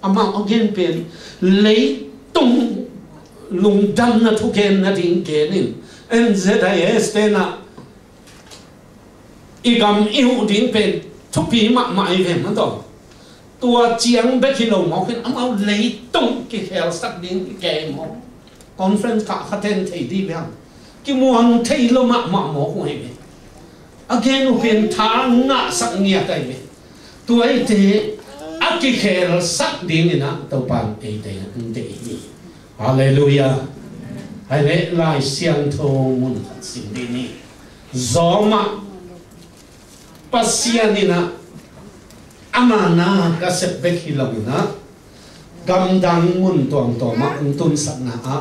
amang again pen lấy tung lung đâm na thu ken na ding kenin NZIS tena igam yêu ding pen thu pi ma mai ve ma to tua chiang be kilo mo ken amang lấy tung ki hel sak ding ke mo conference ka khaten thei di bang ki muang thei lo ma mo ko he again u pen tha nga sak nia kai me tuai te aki hel sak ding na to pan te te hallelujah hai le lai siang tho mun sin di ni zoma pasianina amana ka sep be khilona gamdang mun to ma tun sak na a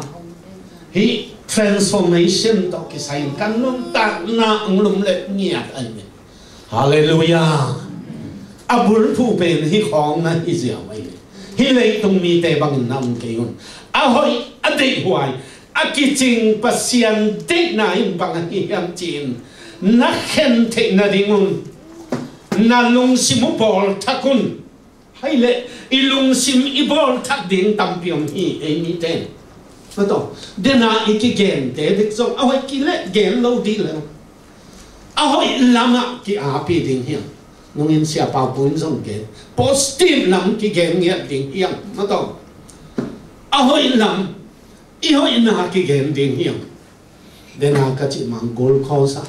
hi transformation to ki sai kan lum ta na lum le ngiat an hallelujah abul phu pen hi khong na hi zia mai hi le tung mi te bang nam ke un a hoi a de huai a ki ching pasian de na im bang hi am chin na khen the na dingun na lung simu bol thakun hai le ilung sim ibol thak ding tam piom hi e mi ten to de na ikigen de dik song a hoi ki le gen lo di le a hoi lama ki a pi ding hi nung in sia pa pun song gen positive lam ki gen ngiat ding yang ma to a hoi lam i hoi na ki gen ding hiang de na ka chi mang gold coast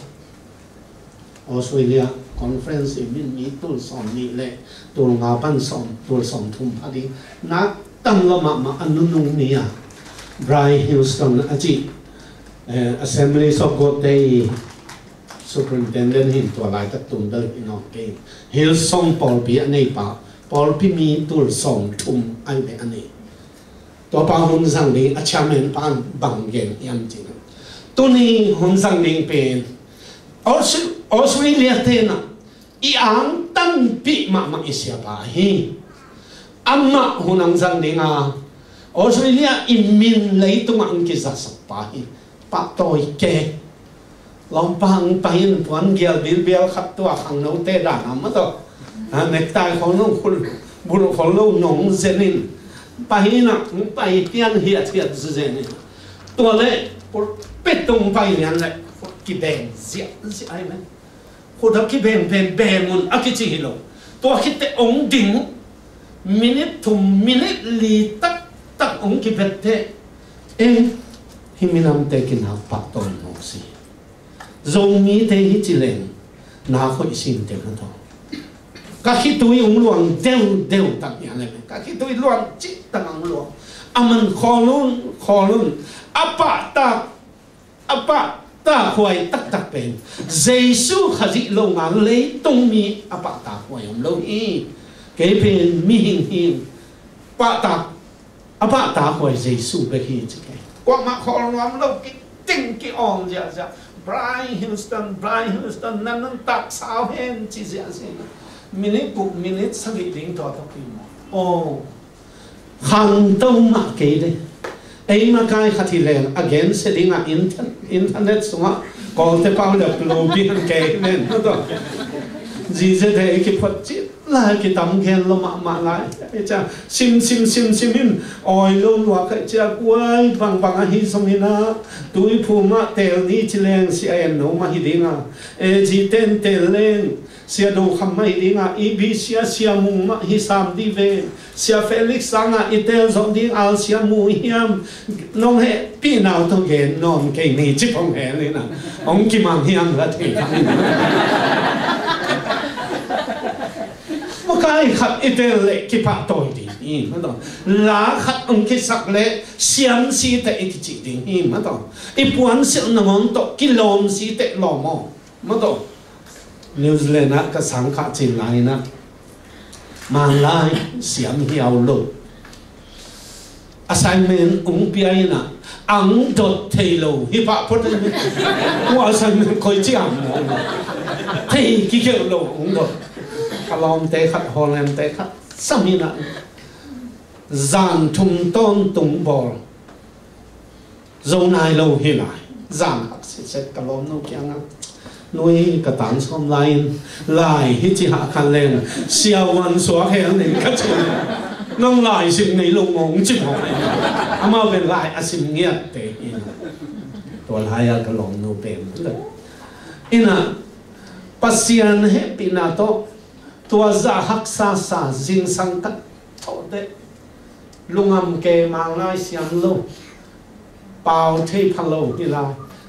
Australia conference min mi tul som ni le tul nga pan som tul som thum phadi na tam lo ma anu nung ni ya Brian Houston achi Assemblies of God Day superintendent hin to lai ta tum dal ino ke Hillsong Paul pi anei pa Paul pi mi tul som thum ai be anei to pa hun sang ni achamen pan bang gen yam chin to ni hun sang ning pen Australia tena i ang tan pi ma isya pa hi amma hunang sang dinga Australia imin lei tung ang kisa pa hi pa toy ke lompang pahin puan gial bil khat tua khang no te da ma to nek tai khong no khul bul khong lo nong zenin pahina pai tian hiat zenin to le petung pai yan le ki beng sia ai men khu da ki beng mun akichi hilo to khite ong ding minute to minute li tak ong ki bette himinam te kin ha pa to no si zong mi te hi chileng na khoi sim te ko to ka khi tui ong luang deu tak ya le ka khi tui luang chi tang ang luang aman kholun apa ta khoi tak pen Jesu khaji lo nga le tong mi apa ta khoi om lo hi ke pen mi hin pa ta apa ta khoi Jesu be hi chi ke kwa ma khol am lo ki ting ki ong ja Brian Houston nan tak sao hen chi ja sin minute sagi ding to pi mo khang tong ma ke de ai mà cái khati len again setting a internet sunga call te pa le lobby han ke men to ji je de ki phot chi la ki tam khen lo ma lai cha sim in oi lo wa ka cha kwai bang hi somina tui phu ma tel ni chileng si ai no ma hi dinga e ji ten tel len sia do kham mai dinga e bi sia mung ma hi sam di ve sia Felix sanga itel zong ding al sia mu hiam nong he pi nào to gen non ke ni chi phong he ni na ong ki mang hiam la thi mo kai khat itel le ki pa toy di ni ma to la khat ong ki sak le siam si te ki chi ding hi ma to i puan se na ngon to ki lom si te lo mo ma to New Zealand ka sang kha chin lai na mang lai siam hiao lo assignment ung piai na ang dot thelo hi pa phot wa assignment koi chiam thei ki ke lo ung dot kalom te khat Holland te khat samina zan thum ton tung bol zonai lo hi lai zan hak se kalom no kyang nuôi cả tán xóm lại hi chỉ hạ khăn lên siêu văn xóa khéo nên các chuyện ngâm lại sim này lùng mong chim hỏi ama bên lại asim nghe tệตัวลายก็ลองโนเป็นเลยอินะปัสยานเฮปินาโตตัวจะหักษาสาจิงสังกัดโตเดลุงอัมเกมังไลเสียงโลเป่าเทพโลนี่ละ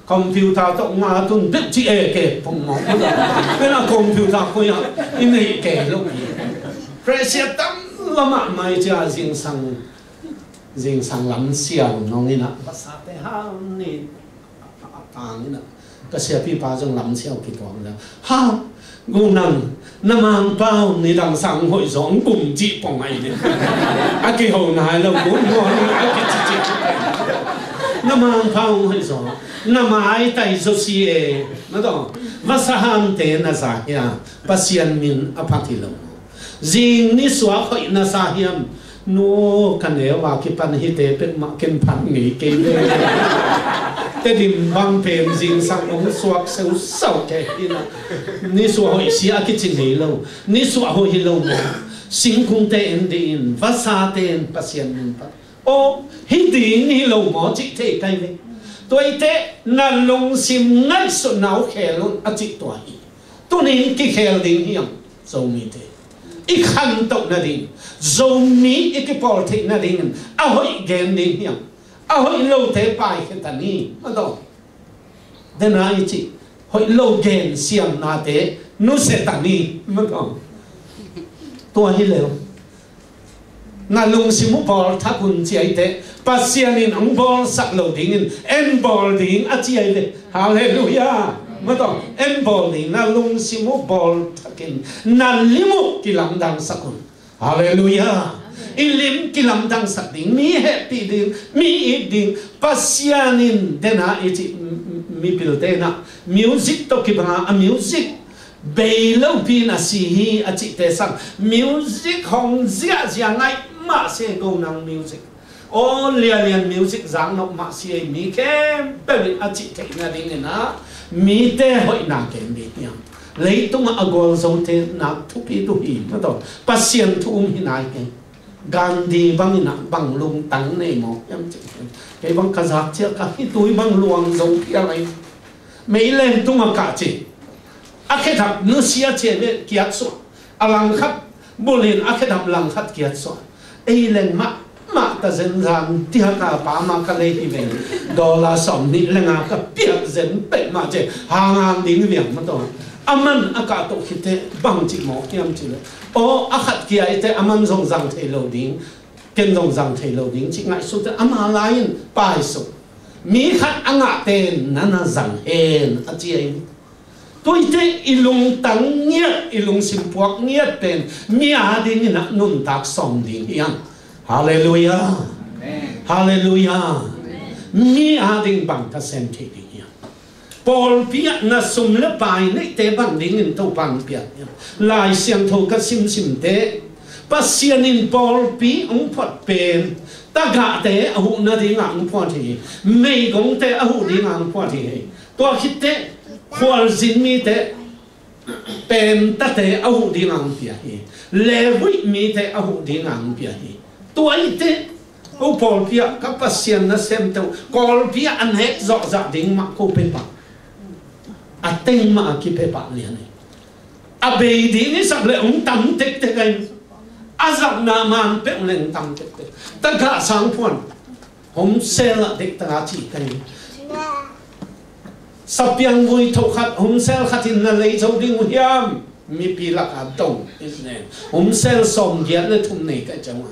คอมพิวเตอร์ต้องมาตุนดึกจีเอเกผมมองไม่ได้เวลาคอมพิวเตอร์คุยอินนี่เกลูกเฟรเซียตั้มละมาไม่จะจิงสังลำเสียวน้องนี่นะภาษาเตหานี่ต่างนี่นะก็เสียพี่ป้าจงลำเสียวกี่กองแล้วฮะกูนั่งน้ำมันเปล่านี่ดังสังหอยสองกลุ่มจีปองไงเนี่ยอากิโหนายเราบุญมอนอากิจิน้ำมันเปล่าหอยสองน้ำมันไตโซซีเอนั่นต้องภาษาฮัมเตน่าสาเฮียปัสยันมินอภัติลงจิงนี่สวะหอยน่าสาเฮียมโน่กันเอว่าคิปันฮิเตเป็นมาเก็นพันงี้เกย์เลยแต่ดิมบางเพลจิงสังองสวกเซลเศร้าแก่ที่นะนี่สวะหอยเสียกิจเหลวนี่สวะหอยเหลวสิงคุงเตนดินภาษาเตนปัสยันมินปะโอ้ฮิดีนี่เหลวหมอจิเตไกเลยตัวเตนั่นลงซิมงั้นสุนาวแขลงอจิตตัวอีตัวนี้กี่แขลดิ่งยังโซมีเตอีกขันตกนั่นดิ่งโซมีอีกพอลเทนั่นดิ่งเอาหอยเกนดิ่งยังเอาหอยโลเทไปแค่ตอนนี้มันต้องเดินหน้าอีจิหอยโลเกนเสียมนาเตนุเสตานีมันต้องตัวให้เร็วนั่นลงซิมุบอลทักคุณเจียเตปัสยานินองบอลสักโลดิ่งเอ็นบอลดิ่งอาเจียเลยฮาเลลูยาไม่ต้องเอ็นบอลดิ่งนั่นลงซิมุบอลทักินนั่นลิมุกิลังดังสักคนฮาเลลูยาอิลิมกิลังดังสักดิ่งมีแฮปปี้ดิ่งมีอีกดิ่งปัสยานินเดน่าอีจิมีพิลเตน่ะมิวสิกตกิบังอะมิวสิกเบลล์ปีน่ะสิฮีอาจิเตสังมิวสิกของเสียเสียงไงมาเสียกูนังมิวสิกโอ้เรียนมิวสิกจังนกมาเสียมีแค่เป็นอาจิเตน่ะดิ่งนะมีแต่หอยนาเกมดิ่งยังเลยต้องอากรสงเทนักทุพีทุพีไม่ต้องปัสยันทุมหินายเกการดีบางนักบางลุงตั้งในหมอกยังจะไอ้บางกษัตริย์เชื่อกันที่ตัวบางหลวงทรงที่อะไรไม่เล่นต้องอากาศจีอาเคทับนุเสียเจเนเกียรติส่วนอลังคับบุเรนอาเคทับลังคัดเกียรติส่วนไอ้เล่นมาแต่เซนซันที่หากาปามากันเลยที่เป็นดอลลาร์สองนี่เล่นงานกับเปียกเซนเป็ดมาเจหางานดิ้งเวียงมาตัวอามันอากาศตกคิดเตบังจิหมอกยังจิเลยโอ้อาขัดเกียร์เตอามันทรงจังเทโลดิ้งเก่งทรงจังเทโลดิ้งจิง่ายสุดอามาลายน์ไปสุดมีขัดอ่างเตนนั่นจังเอ็นอาเจียตัวเตอิลุงตังเงียอิลุงสิมพวกเงียเป็นมีอาดิ้งนักนุ่นตักสองดิ้งยังฮาเลลูยาฮาเลลูยามีอาดิ้งบังทัศน์ที่ดิ้งปอลเปียน่ะสมละไปในเตบังดิ้งตัวปังเปียลายเสียงโทกัสิมเตปัสยานินปอลปีองพอดเป็นตากะเตอหุนาดิ้งอังพอดที่ไม่กงเตอหุดิ้งอังพอดที่ตัวคิดเตควอลซินมีเตเป็นตาเตอหุดิ้งอังเปียเลวิมีเตอหุดิ้งอังเปียตัวอีเตโอปอลเปียกับปัสยานน่ะเซมตัวกอลเปียอันเฮกจอกจัดดิ้งมาโคเป็นปะอาเต็งมาคิดไปปะเนี่ยนี่อาเบดีนี่สักเลยองตั้มเต็กกันอาจับนามันเป็นเรื่องตั้มเต็กตั้งข้าสังพวนผมเซลเด็กตั้งอาชีพกันสับยังวุ้ยทุกขัดผมเซลขัดที่นั่นเลยชาวดิ้งหุ่ยามมีปีละขัดตรงอิสเนลผมเซลส่งเกียรติเลยทุ่มในกันจังหวะ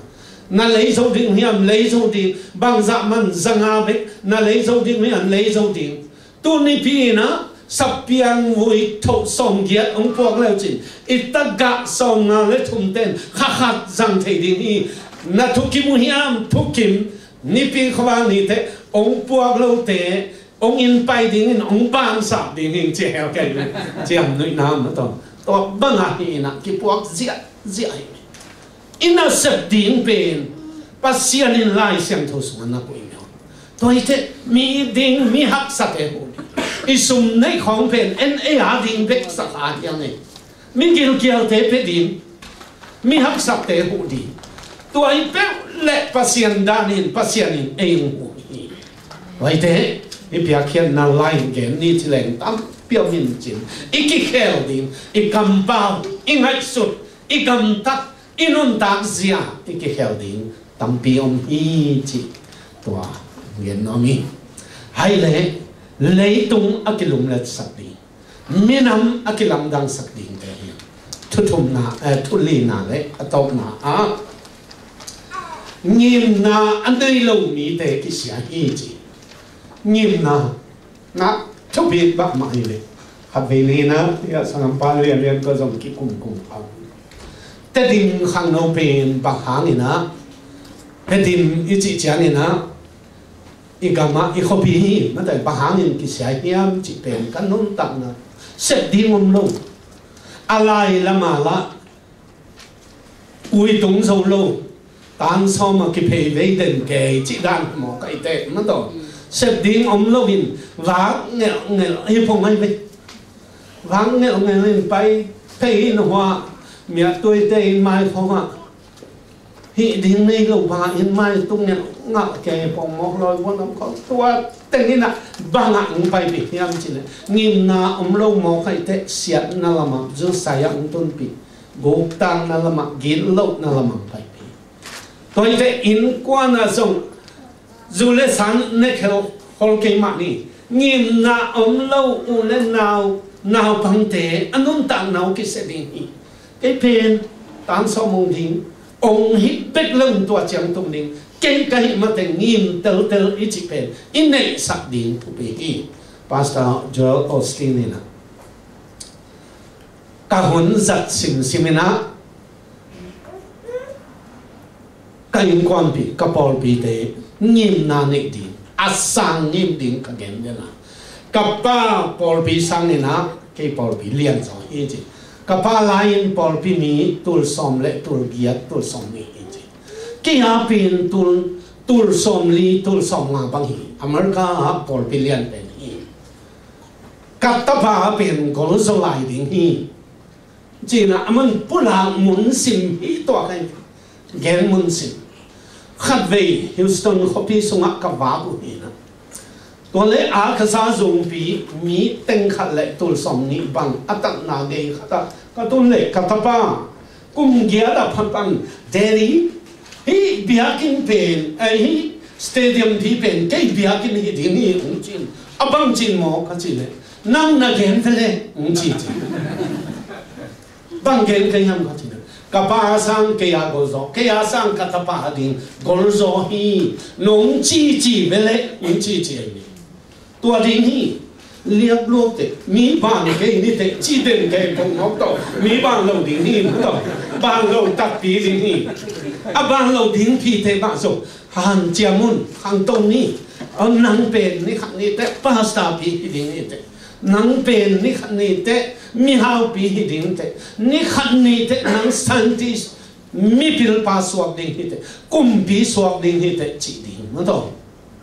นั่นเลยชาวดิ้งหุ่ยามเลยชาวดิ้งบางจับมันจังอาเบกนั่นเลยชาวดิ้งหุ่ยามเลยชาวดิ้งตัวนี้พี่นะสับยังวุ้ยทุกส่งเกียรติองพวกเราจริงอิตกะส่งงานเลยทุ่มเต้นขัดจังเทดิ้งนี่นัทุกิมุยามทุกิมนี่ปีขวานี่เตองพวกเราเตองอินไปดิ้งองบางสับดิ้งเจ้าแก่เจ้าหนุ่ยน้ำมาต่อตัวบังอาฮีนะกี่พวกเสียอินาเสพดิ้งเป็นปัสยานินไล่เสียงทุสมันนักวิ่งตัวเตมีดิ้งมีหักสัตย์หูอิสุมในของเป็นดิ้งเบ็กสักอาอย่างนี้มีกิลเตเป็นดิ้งมีหักสัตย์หูดี ตัวไอ้เป๊ะเละภาษาดานินภาษานินเองหัวหินไว้เถอะไอ้เปียกเขียนนั่นไล่เกณฑ์นี่ที่แหล่งตั้มเปียวมินจินอีกแค่ดินอีกคำเปล่าอีกไงสุดอีกคำตัดอีนุ่นตักเสียอีกแค่ดินตั้มเปียวมีจิตัวเงินน้อมีให้เลยตุงอักิลุมเล็ดสักดีมีน้ำอักิลังดังสักดีแต่เนี่ยทุมนาทุลีนาเลยตบนางิมนาอันเดียวเรามีแต่กิเสียฮีจีงิมนาทุบบีบบักมาเลยขับไปนี่นะที่สังปาเรียนก็ต้องกิคุมเอาแต่ดินข้างโนเป็นบักหางนี่นะแต่ดินอีจิจานี่นะอีกามาอีกคนพี่นั่นแต่บักหางนี่กิเสียฮีมจิเป็นกันนุ่นตักนะเสร็จดีงมลงอะไรละมาละอุ้ยตรงโซโลตานซ้อมมากิเพย์เวเดนเกย์จิดันหมอกไอเตะมันต่อเสพดิ้งอมโลวินวางเงี้ยไอ้พงไอ้ไปวางเงี้ยไปเพย์หัวเมียตัวเตะไม้พงอ่ะฮีดิ้งในโลกว่าเห็นไม้ตรงเนี้ยงับแกพงมอกลอยวนน้ำเขาตัวเต็งนี่นะบางอ่ะไปปียามจิเลยงิมนาอมโลหมอกไอเตะเสียนั่นละมั้งจุดสายอันต้นปีกูตังนั่นละมั้งกินโลนั่นละมั้งไปตัวเองอินกว่าน่ะส่งจูเลสันเนเคลฮอลเกมานี่งิมนาอมโลอุเลนาวพังเตอันนู้นต่างนาวกิเสดินีไอ้เพนตามสมองทิ้งองฮิตเป็กเริ่มตัวจังตรงนี้เก่งกันมาแต่งิมเตลอิจิเพนอินเนสักดินผู้เป็นอีพาสต้าโจเอลออสตินนี่นะกะหุนจัดสิมินะก็ยังความปีก็พอปีเตงิมนานิดินอาสังงิมดินก็เก่งเดนะกับป้าพอปีสังนี่นะแค่พอปีเลี้ยงสองเอจิกับป้าลายพอปีมีตุลสมเล็ตุลเกียรตุลสมมีเอจิกี่อาปีนตุลสมลีตุลสมงาบังฮีอเมริกาพอปีเลี้ยงเป็นฮีกับตาป้าเป็นกอลโซไลดิงฮีจีน่ะมันปุ่นหางมุนสิมฮีตัวกันแกมุนสิมขัดเวฮิวสตันเขาพี่ส่งกับวาบุฮีนะตัวเล็กอาคาซาซงปีมีเต็งขัดเล็กตัวสองนี้บังอัตนาเกยขัดก็ตัวเล็กกับตาป้ากุมเกียร์พันปันเดลีฮีเบียกินเป็นฮีสเตเดียมที่เป็นแกเบียกินฮีที่นี่องจินอับังจินหมอกันจิเลยนั่งนักเกนเฟลองจินบังเกนกันยังกันจิกับป้าสังเกียร์กอลโซเกียร์สังกับตาป้าดินกอลโซฮีนงจีเวลนงจีนี่ตัวดินฮีเรียบลูกเตมีบ้านเกย์นี่เตจีเด่นเกย์คงมองต่อมีบ้านเราดินฮีมั้งต่อบ้านเราตัดปีดินฮีบ้านเราดินพีเตบ้านโซหันเจียมุนหันตรงนี้นังเป็นนี่ขันนี่เตภาษาปีดินนี่เตนังเป็นนี่ขันนี่เตมีฮาวปีดินเตนี่ขันนี่เตนังสันติมีพิลปาสวกดินนี่เตกุมปีสวกดินนี่เตจีดินมั้งต่อ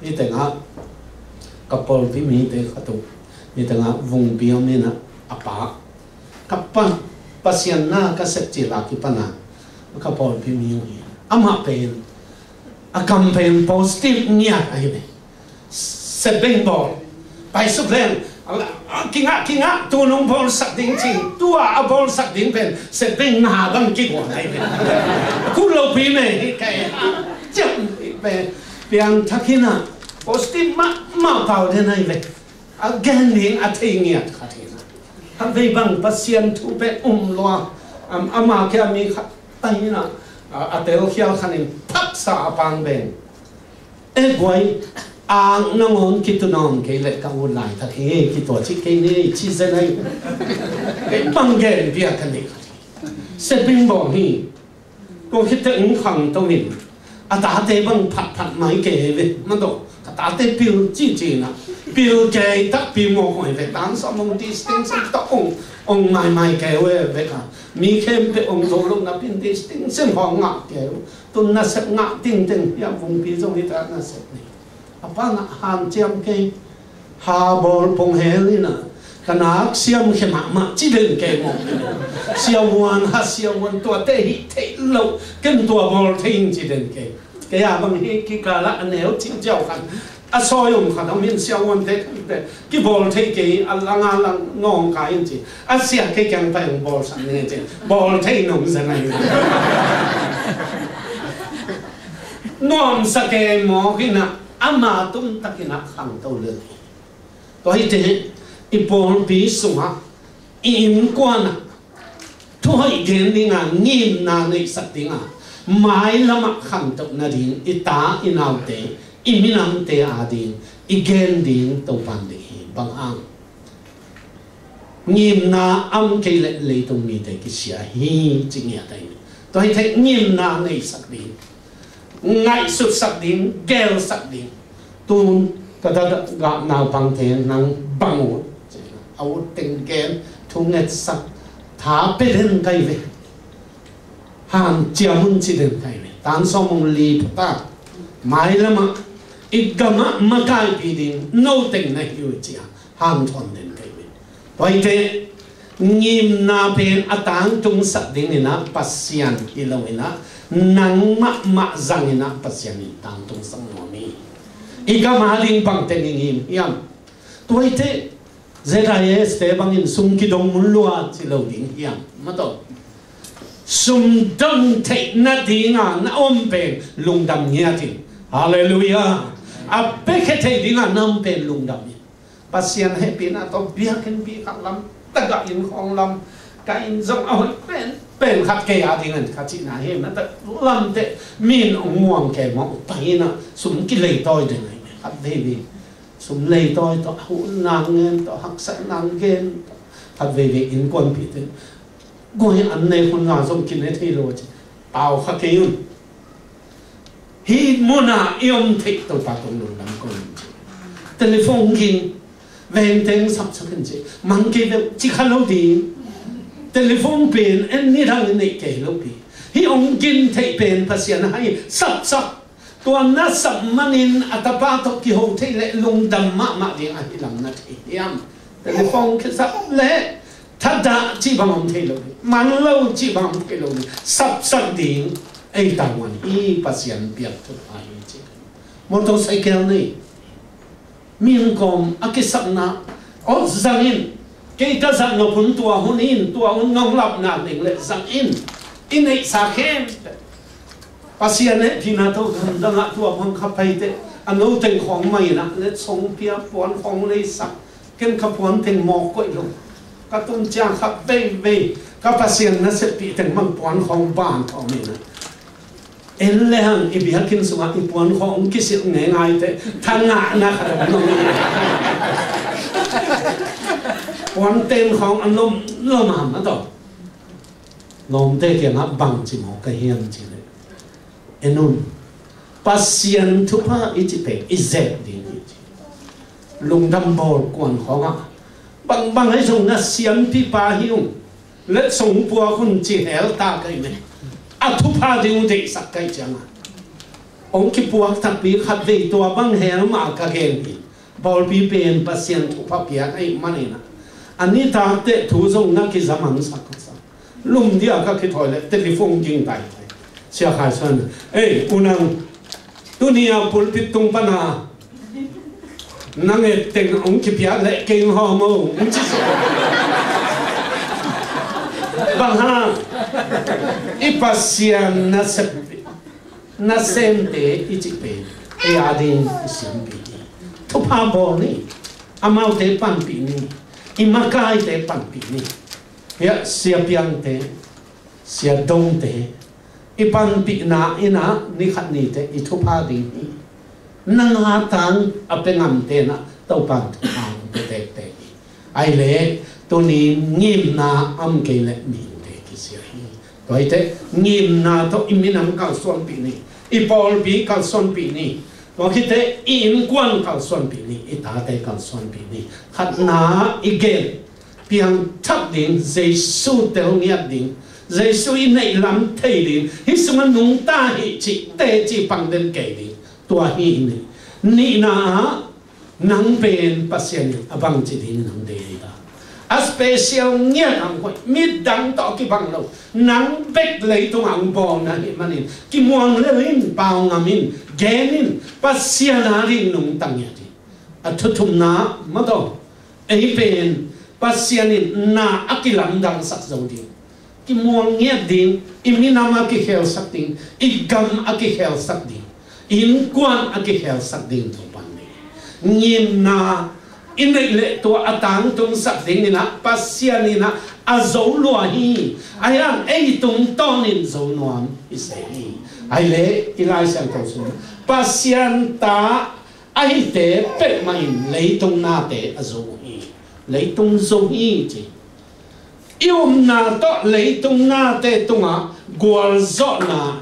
นี่เตงะกับพอลพี่มีเตขัดตัวนี่เตงะวงปีมีนะอปะกับปันปัสยันนากับเสกจิรากิปนากับพอลพี่มีอยู่อามาเป็นอาการเป็นโพสติฟเนี่ยไอ้เนี่ยเซเบงบอลไปสุดแรงกิงะตัวน้องบอลสักดิ้งจริงตัวบอลสักดิ้งเป็นเซเบงหาบังกี่คนไอ้เนี่ยคุณเราพี่เมย์แกจับเป็นเพียงทักขินะโพสติฟมาเปล่าเท่านั้นเลยแกนเลี้ยงอัฐิเงียบขัดเองทำไปบังปัสยันทุเปลัวอามาแค่มีไตนะอาเตลเขียวขันนี้พักษาปังเบงกวยอ่างน้องอนคิดตัวนอนเกล็ดกังวลหลายทักคิดตัวชิคกี้นี่ชิเซนัยบังเกนเบียกันนี่เสบิงบอกนี่ก็คิดถึงขังตัวนี้อาตาเตบังผัดไม้เกลมันโตอาตาเตปิวจีนะปิวเกยตักปิวโมหอยเวตันสมองดิสติงส์ตะองไม่เกลเวกันมีเข้มเป็นองค์โตลงนับเป็นดิสติงส์ของงะเกลตุนนัสงะติงยามวงปีจงอิตานัสนี่อาปานะฮันเจียมเกยฮาบอลพงเฮลินะ kana siam khema ma chi den ke mo siawan ha siawan to te hi te lo ken to bol thing chi den ke ya bang hi ki kala anel ching chao kan a soyom khan min siawan te ki bol te ke alanga lang ngong ka in chi a sia ke kyang pa yung bol san ne che bol te nong san ai nom sa ke mo kina ama tum takina khang to le to hi te ipol pi sunga in kwana thôi gen dinga ngim na nei sat dinga mai lama khang tok na din ita inaute iminam te adin igen din to pan de bang ang ngim na am ke le tung mi te ki sia hi ching ya dai to hi the ngim na nei sat din ngai sut sat din gel sat din tun ka da ga na pang the nang bangu au tình gen thu net sắc thả bê lên cây về hàng chiều mun chỉ đến cây về tan so mong li ta mai lắm mà ít gam mà cái gì đi nô tình này yêu chia hàng thon đến cây về vậy thế nghiêm na bên atang tung sắc đến này na pasian ilau na nang ma zang na pasian tang tung sang mami ika mahaling bang tên nghiêm yam vậy thế Zera este bangin sum ki dong mun lua chi lo ding hiam ma to sum dong te na dinga na om pen lung dam nya ti hallelujah a pe ke te dinga nam pen lung dam pasien happy na to bia ken bi khat lam ta ga in khong lam ka in zong a hoi pen khat ke a ding an kha chi na hem na ta lam te min ong ke mo pai na sum ki le toy de ngai khat de bi sum lei toi to hu nang ngen to hak sa nang gen thật về in quan bị thế gọi anh này con ngà giống kinh này thấy rồi tao khắc cái yun hi mona yom thích tao ta cũng luôn làm con telephone kinh ven tiếng sắp sắp cái gì mang cái đó chỉ khá lâu đi telephone pin anh đi thằng này kể lâu đi hi ông kinh thấy pin pasien hay sắp sắpตัวนัสมันินอัตปาตกิโฮเทเลลงดัมมะมะดิอันที่หลังนัดเฮียมแต่ในฟองคือสับเละทัดดาจีบังเทโลมันเล่าจีบังเทโลสับสักดิ่งไอ้ต่างวันอีปัสยันเปียกทุกไอ้จีมอเตอร์ไซค์นี่มีนกอมอากิสักนะอ๋อสังอินเกี่ยกับสังนพุนตัวหุ่นอินตัวหุ่นงงหลับหนาหนึ่งเลยสังอินอินไอ้สักเข้มpasien ne thina to danga tu apang khapai te anu teng khong mai na le song pia pon khong le sak ken khapon teng mo koi lo ka tum cha khap ve ka pasien na se pi teng mang pon khong ban tho me na en le hang i bi hakin sunga i pon khong ki se nge ngai te thanga na kha no pon ten khong an lom lo ma ma to lom te ke ngap bang chi mo ka hiam chi enun pasien thupa ichipe izet ding lungdam bol kwan khonga bang hai song na siam pi pa hiung let song pua kun chi hel ta kai me a thupa ding de sak kai changa ong ki puak tak pi khat ve to bang hel ma ka gen pi bol pi pen pasien thupa pia ai manina ani ta te thu song na ki zaman sak sa lum dia ka ki toilet telephone jing tai sia khai san unang dunia politik tung pana nang teng ong ki pia le king ho mo chi so bang ha ipasian na sente ichipe adin simpi to pa bo ni amau te pan pi ni imakai te pan pi ni ya sia piang te sia dong te ipan pi na ina ni khat ni te I thu pa ding ni nang ha tang apengam te na to pan thang te te ai le to ni ngim na am ke le mi te ki sia hi toi te ngim na to iminam ka son pi ni I pol pi ka son pi ni to ki te in kwan ka son pi ni I ta te ka son pi ni khat na igen piang thap ding jesu tel niat ding Giêsu in này làm thầy đi, hít xuống anh nung ta hít chỉ tê chỉ bằng đến kể đi, tua hít này, nị na nắng bền pasien abang chỉ đi nắng đề ta, a special nghe ang quay mít đắng tỏ cái bằng lâu nắng bếch lấy tung ang bò na hiện mà nín cái muang lên bao ngam in ghen in pasia na rin nung tăng nhẹ đi a thu thum na mà đâu ấy bên pasia nín na akilam dang sắc dầu đi cái muang nghe din iminama cái hell sắc din igam cái hell sắc din in quan cái hell sắc din thôi bạn này nhìn na in đây lệ tua atang tung sắc din nina pasia nina a dấu lúa hi ai ăn ấy tung to nín dấu nuam isai hi ai lệ ilai sang tàu sun pasian ta ai te pek ma in lấy tung na te a dấu hi lấy tung dấu hi chứ yêu na to lấy tung na te tung à gwal zo na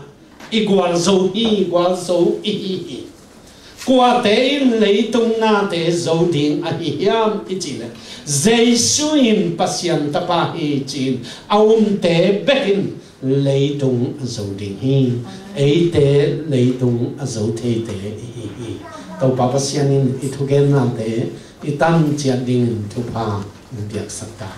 i gwal zo hi gwal zo i qua te in lấy tung na te zo ding a hiam i chi le Giêsu in pasian ta pa hi chin te bekin lấy tung zo ding hi ấy te lấy tung zo te hi tàu pa pasian in i thu gen na te i tam chian ding thu pa biak sak ta